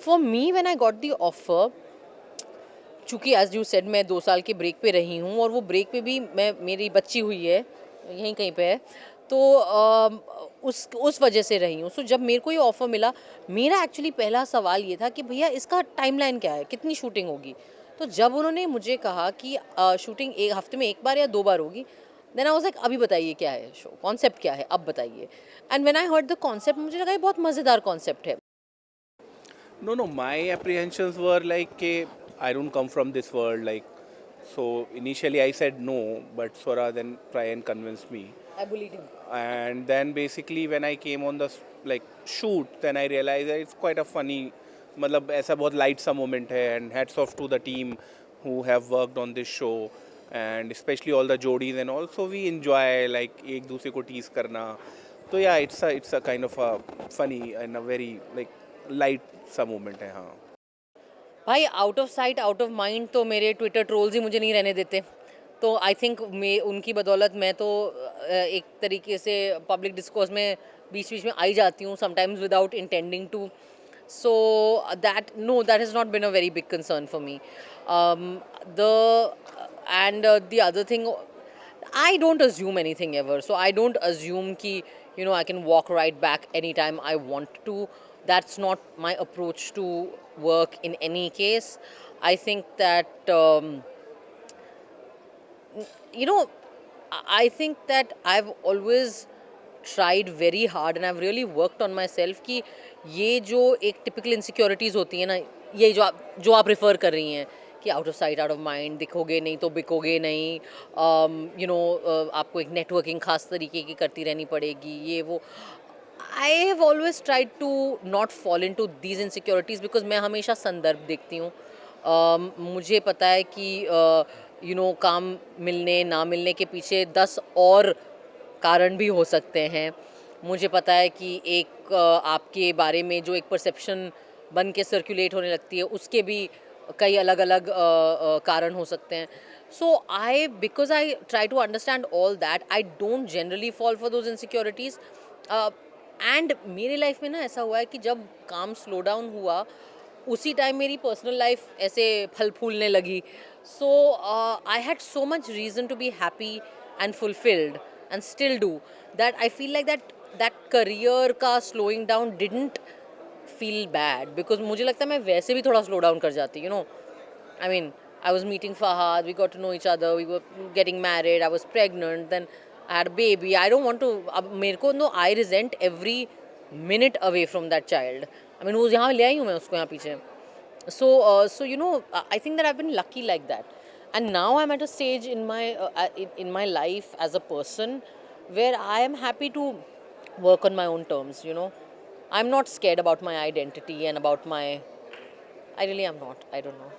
For me, when I got the offer, चूँकि as you said मैं 2 साल के ब्रेक पे रही हूँ और वो ब्रेक पे भी मैं मेरी बच्ची हुई है, यहीं कहीं पे है। तो उस वजह से रही हूँ। सो जब मेरे को ये ऑफ़र मिला, मेरा एक्चुअली पहला सवाल ये था कि भैया इसका टाइमलाइन क्या है? कितनी शूटिंग होगी? तो जब उन्होंने मुझे कहा कि शूटिंग 1 हफ़्ते में 1 बार या 2 बार होगी, देन आई वाज़ लाइक अभी बताइए क्या है शो? कॉन्सेप्ट क्या है? अब बताइए। And when I heard the concept मुझे लगा ये बहुत मज़ेदार कॉन्सेप्ट है। No, no, my apprehensions were like, I don't come from this world. Like, so initially I said no, but Swara then try and convince me. I bullied him. And then basically when I came on the like shoot, then I realized that it's quite a funny, मतलब ऐसा बहुत light सा moment है. And hats off to the team who have worked on this show, and especially all the jodis and also we enjoy like एक दूसरे को tease करना. तो yeah, it's a kind of a funny and a very like light सा moment है. हाँ. भाई out of sight out of mind तो मेरे ट्विटर ट्रोल्स ही मुझे नहीं रहने देते। तो आई थिंक मैं उनकी बदौलत मैं तो एक तरीके से पब्लिक डिस्कोर्स में बीच बीच में आई जाती हूँ, sometimes without intending to. So that no, that has not been a very big concern for me. The and the other thing, I don't assume anything ever. So I don't assume ki, I can walk right back anytime I want to. That's not my approach to work in any case. I think that, you know, I think that I've always tried very hard and I've really worked on myself कि ये जो एक typical insecurities होती है ना, ये जो आप refer कर रही हैं कि out of sight out of mind, दिखोगे नहीं तो बिकोगे नहीं, आपको एक नेटवर्किंग खास तरीके की करती रहनी पड़ेगी, ये वो। I have always tried to not fall into these insecurities because मैं हमेशा संदर्भ देखती हूँ। मुझे पता है कि काम मिलने ना मिलने के पीछे 10 और कारण भी हो सकते हैं। मुझे पता है कि एक आपके बारे में जो एक परसेप्शन बन के सर्कुलेट होने लगती है उसके भी कई अलग अलग कारण हो सकते हैं। So I because I try to understand all that, I don't generally fall for those insecurities. And मेरी लाइफ में ना ऐसा हुआ है कि जब काम स्लो डाउन हुआ उसी टाइम मेरी पर्सनल लाइफ ऐसे फल फूलने लगी। So I had so much reason to be happy and fulfilled and still do that. I feel like that career का slowing down didn't feel bad because मुझे लगता है मैं वैसे भी थोड़ा स्लो डाउन कर जाती, I mean, I was meeting Fahad, we got to know each other, we were getting married, I was pregnant, then I had a baby. I don't want to, अब मेरे को no, I resent every minute away from that child. I mean, वो यहाँ ले आई हूँ मैं उसको यहाँ पीछे। So I think that I've been lucky like that. And now I'm at a stage in my life as a person where I am happy to work on my own terms. I'm not scared about my identity and about my, I really am not. I don't know.